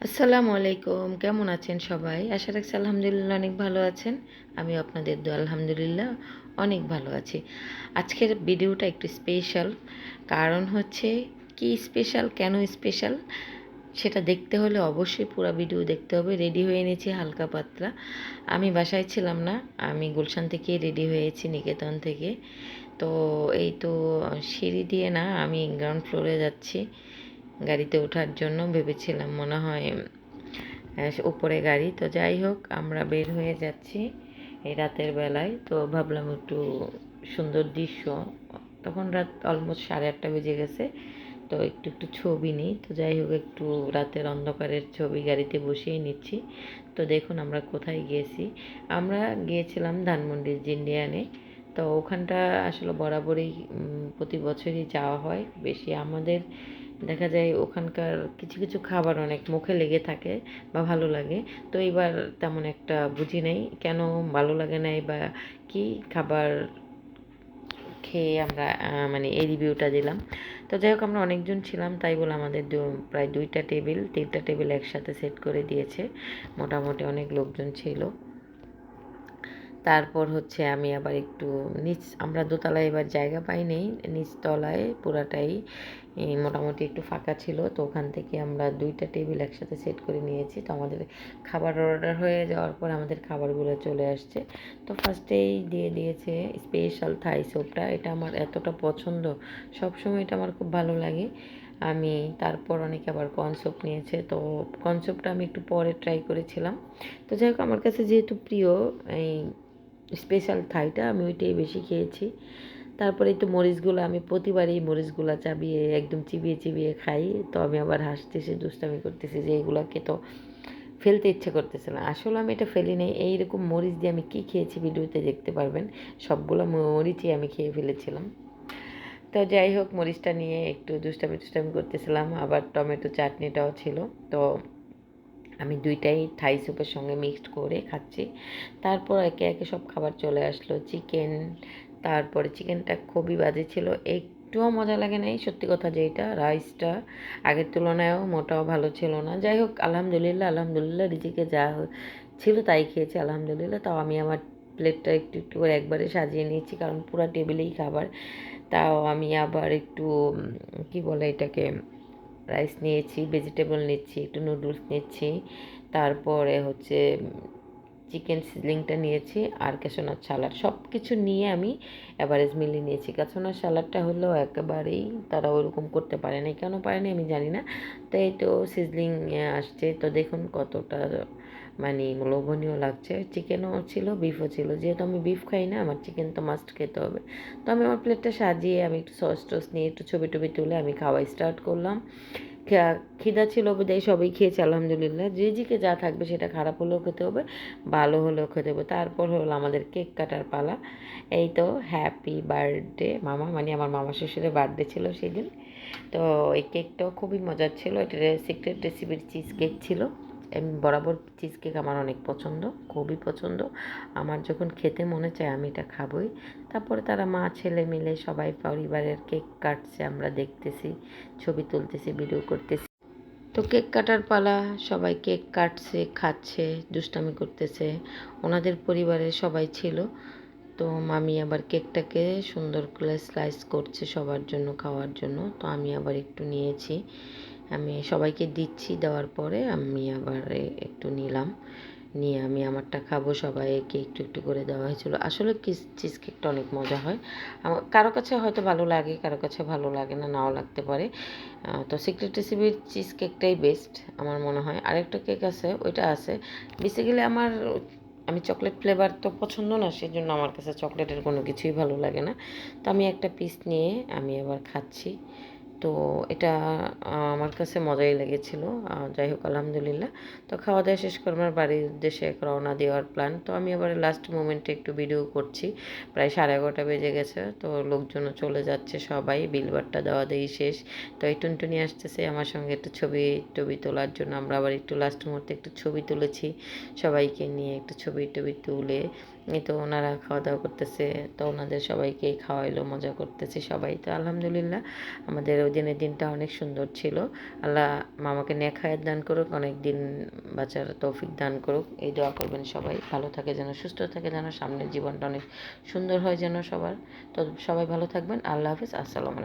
আসসালামু আলাইকুম, কেমন আছেন সবাই? আশা রাখছি আলহামদুলিল্লাহ অনেক ভালো আছেন। আমিও আপনাদের দোয়া আলহামদুলিল্লাহ অনেক ভালো আছি। আজকের ভিডিওটা একটু স্পেশাল। কারণ হচ্ছে কি স্পেশাল, কেন স্পেশাল সেটা দেখতে হলে অবশ্যই পুরো ভিডিও দেখতে হবে। রেডি হয়ে নিয়েছি হালকা পাতলা। আমি বাসায় ছিলাম না, আমি গুলশান থেকে রেডি হয়েছি, নিকেতন থেকে। তো এই তো সিঁড়ি দিয়ে না, আমি গ্রাউন্ড ফ্লোরে যাচ্ছি গাড়িতে ওঠার জন্য। ভেবেছিলাম মনে হয় উপরে গাড়ি, তো যাই হোক আমরা বের হয়ে যাচ্ছি এই রাতের বেলায়। তো ভাবলাম একটু সুন্দর দৃশ্য, তখন রাত অলমোস্ট 8:30 বেজে গেছে। তো একটু একটু ছবি নিই। তো যাই হোক একটু রাতের অন্ধকারের ছবি গাড়িতে বসিয়ে নিচ্ছি। তো দেখুন আমরা কোথায় গিয়েছি। আমরা গিয়েছিলাম ধানমন্ডির জিন্ডিয়ানে। তো ওখানটা আসলে বরাবরই প্রতি বছরই যাওয়া হয় বেশি। আমাদের দেখা যায় ওখানকার কিছু কিছু খাবার অনেক মুখে লেগে থাকে বা ভালো লাগে। তো এবার তেমন একটা বুঝি নাই কেন ভালো লাগে নাই বা কি খাবার খেয়ে আমরা মানে এই রিভিউটা দিলাম। তো যাই হোক আমরা অনেকজন ছিলাম, তাই বলে আমাদের প্রায় 2টা টেবিল 3টা টেবিল একসাথে সেট করে দিয়েছে। মোটামুটি অনেক লোকজন ছিল। তারপর হচ্ছে আমি আবার একটু আমরা দোতলায় এবার জায়গা পাইনি, নিচতলায় পুরাটাই মোটামুটি একটু ফাঁকা ছিল। তো ওখান থেকে আমরা 2টা টেবিল একসাথে সেট করে নিয়েছি। তো আমাদের খাবার অর্ডার হয়ে যাওয়ার পর আমাদের খাবারগুলো চলে আসছে। তো ফার্স্টেই দিয়ে দিয়েছে স্পেশাল থাই স্যুপটা। এটা আমার এতটা পছন্দ, সবসময় এটা আমার খুব ভালো লাগে। আমি তারপর অনেকে আবার কর্ন স্যুপ নিয়েছে। তো কর্ন স্যুপটা আমি একটু পরে ট্রাই করেছিলাম। তো যাই হোক আমার কাছে যেহেতু প্রিয় এই স্পেশাল থাইটা, আমি ওইটাই বেশি খেয়েছি। তারপরে তো মরিচগুলো, আমি প্রতিবারই মরিচগুলো চাবিয়ে একদম চিবিয়ে চিবিয়ে খাই। তো আমি আবার হাসতেছি, দুষ্টামি করতেছি যে এগুলোকে তো ফেলতে ইচ্ছে করতেছে না। আসলে আমি এটা ফেলি নাই, এইরকম মরিচ দিয়ে আমি কী খেয়েছি ভিডিওতে দেখতে পারবেন। সবগুলো মরিচই আমি খেয়ে ফেলেছিলাম। তো যাই হোক মরিচটা নিয়ে একটু দুষ্টামি টুষ্টামি করতেছিলাম। আবার টমেটো চাটনিটাও ছিল। তো আমি দুইটাই থাই স্যুপের সঙ্গে মিক্সড করে খাচ্ছি। তারপর একে একে সব খাবার চলে আসলো। চিকেন, তারপরে চিকেনটা খুবই বাজে ছিল, একটুও মজা লাগে নাই। সত্যি কথা যেটা, রাইসটা আগের তুলনায়ও মোটাও ভালো ছিল না। যাই হোক আলহামদুলিল্লাহ আলহামদুলিল্লাহ, রিজিকে যা ছিল তাই খেয়েছি আলহামদুলিল্লাহ। তাও আমি আমার প্লেটটা একটু একটু করে একবারে সাজিয়ে নিয়েছি, কারণ পুরো টেবিলেই খাবার। তাও আমি আবার একটু কী বলে এটাকে, রাইস নিয়েছি, ভেজিটেবল নিচ্ছি, একটু নুডলস নিচ্ছি, তারপরে হচ্ছে চিকেন সিজলিংটা নিয়েছি, আর ক্যাশনাট সালাড, সব কিছু নিয়ে আমি অ্যাভারেজ মিলিয়ে নিয়েছি। ক্যাশনাট সালাডটা হলো একেবারেই তারা ওরকম করতে পারে না, কেন পারে না আমি জানি না। তো এই তো সিজলিং আসছে, তো দেখুন কতটা মানে লোভনীয় লাগছে। চিকেনও ছিল, বিফও ছিল। যেহেতু আমি বিফ খাই না, আমার চিকেন তো মাস্ট খেতে হবে। তো আমি আমার প্লেটটা সাজিয়ে আমি একটু সস টস নিয়ে একটু ছবি টবি তুলে আমি খাওয়া স্টার্ট করলাম। খিদা ছিল বোধহয়, সবাই খেয়েছে আলহামদুলিল্লাহ। যে জিকে যা থাকবে সেটা খারাপ হলেও খেতে হবে, ভালো হলেও খেতে হবে। তারপর হলো আমাদের কেক কাটার পালা। এই তো হ্যাপি বার্থডে মামা, মানে আমার মামা শ্বশুরের বার্থডে ছিল সেদিন। তো এই কেকটাও খুবই মজার ছিল। এটা সিক্রেট রেসিপির চিজ কেক ছিল। আমি বরাবর চিজ কেক আমার অনেক পছন্দ, খুবই পছন্দ। আমার যখন খেতে মনে চায় আমি এটা খাবই। তারপরে তারা মা ছেলে মিলে সবাই পরিবারের কেক কাটছে, আমরা দেখতেছি, ছবি তুলতেছি, ভিডিও করতেছি। তো কেক কাটার পালা, সবাই কেক কাটছে, খাচ্ছে, দুষ্টামি করতেছে। ওনাদের পরিবারের সবাই ছিল। তো মামি আবার কেকটাকে সুন্দর করে স্লাইস করছে সবার জন্য খাওয়ার জন্য। তো আমি আবার একটু নিয়েছি, আমি সবাইকে দিচ্ছি, দেওয়ার পরে আমি আবার একটু নিলাম, নিয়ে আমি আমারটা খাবো। সবাইকে একটু একটু করে দেওয়া হয়েছিল। আসলে চিজ কেকটা অনেক মজা হয়। আমার কারো কাছে হয়তো ভালো লাগে, কারো কাছে ভালো লাগে না, নাও লাগতে পারে। তো সিক্রেট রেসিপির চিজ কেকটাই বেস্ট আমার মনে হয়। আরেকটা কেক আছে, ওইটা আছে। বেসিক্যালি আমি চকলেট ফ্লেভার তো পছন্দ না, সেজন্য আমার কাছে চকলেটের কোনো কিছুই ভালো লাগে না। তো আমি একটা পিস নিয়ে আমি আবার খাচ্ছি। তো এটা আমার কাছে মজাই লেগেছিল। যাই হোক আলহামদুলিল্লাহ। তো খাওয়া দাওয়া শেষ করে আমার বাড়ির উদ্দেশ্যে রওনা দেওয়ার প্ল্যান। তো আমি আবার লাস্ট মোমেন্টে একটু ভিডিও করছি। প্রায় 11:30 বেজে গেছে। তো লোকজনও চলে যাচ্ছে, সবাই বিলবারটা দেওয়া দেই শেষ। তো এই টুনটুনি আসতেছে আমার সঙ্গে একটু ছবি টবি তোলার জন্য। আমরা আবার একটু লাস্ট মুহূর্তে একটু ছবি তুলেছি, সবাইকে নিয়ে একটু ছবি টবি তুলে এই তো ওনারা খাওয়া দাওয়া করতেছে, তো ওনাদের সবাইকে খাওয়াইলো, মজা করতেছে সবাই। তো আলহামদুলিল্লাহ আমাদের ওই দিনের দিনটা অনেক সুন্দর ছিল। আল্লাহ মামাকে নেক হায়াত দান করুক, অনেক দিন বাঁচার তৌফিক দান করুক, এই দোয়া করবেন সবাই। ভালো থাকে যেন, সুস্থ থাকে যেন, সামনের জীবনটা অনেক সুন্দর হয় যেন সবার। তো সবাই ভালো থাকবেন। আল্লাহ হাফিজ। আসসালামু আলাইকুম।